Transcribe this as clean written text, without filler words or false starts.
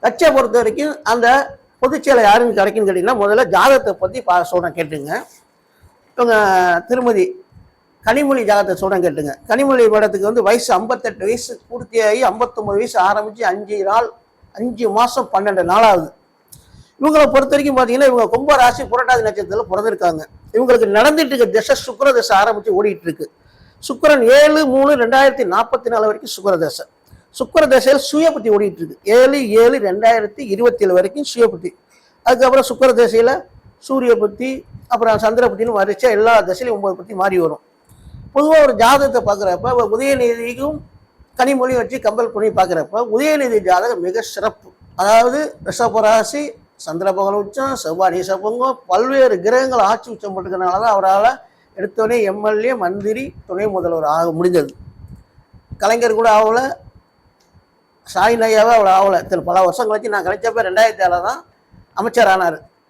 கட்சியை பொறுத்த வரைக்கும் அந்த பொதுச்செயலை யாருன்னு கிடைக்குன்னு கேட்டிங்கன்னா, முதல்ல ஜாதகத்தை பற்றி சொல்கிறேன் கேட்டுங்க. இவங்க திருமதி கனிமொழி ஜாதகத்தை சொல்கிறேன் கேட்டுங்க. கனிமொழி படத்துக்கு வந்து வயசு 58 வயசு பூர்த்தியாகி 59 வயசு ஆரம்பித்து 5 மாதம் 12 நாள் ஆகுது. இவங்களை பொறுத்த வரைக்கும் பார்த்தீங்கன்னா, இவங்க கும்ப ராசி புரட்டாதி நட்சத்திரத்தில் பிறந்திருக்காங்க. இவங்களுக்கு நடந்துட்டு இருக்க திசை சுக்கிர தசை ஆரம்பித்து ஓடிட்டு இருக்கு. சுக்கிரன் 7/3/2044 வரைக்கும் சுக்கிர தசை. சுக்கிர தசையில் சுயபுத்தி ஓடிட்டு இருக்கு. 7/7/2027 வரைக்கும் சுயபுத்தி. அதுக்கப்புறம் சுக்கிர தசையில் சூரிய புத்தி, அப்புறம் சந்திர புத்தின்னு வரிச்சா எல்லா தசையிலும் 9 புத்தி மாறி வரும். பொதுவாக ஒரு ஜாதகத்தை பார்க்குறப்ப உதயநிதிக்கும் கனிமொழியும் வச்சு கம்பல் பண்ணி பார்க்குறப்ப உதயநிதி ஜாதகம் மிக சிறப்பு. அதாவது ரிஷபராசி, சந்திர பகவான் உச்சம், செவ்வாய் நீசபங்கம், பல்வேறு கிரகங்கள் ஆட்சி உச்சம் போட்டுக்கிறதுனால தான் அவரால் எடுத்தோடனே எம்எல்ஏ, மந்திரி, துணை முதல்வர் ஆக முடிஞ்சது. கலைஞர் கூட ஆகலை, சாய் நையாவே அவ்வளோ ஆகலை. பல வருஷம் கழிச்சு நான் கிடைச்சப்ப 2007 தான் அமைச்சர் ஆனார்.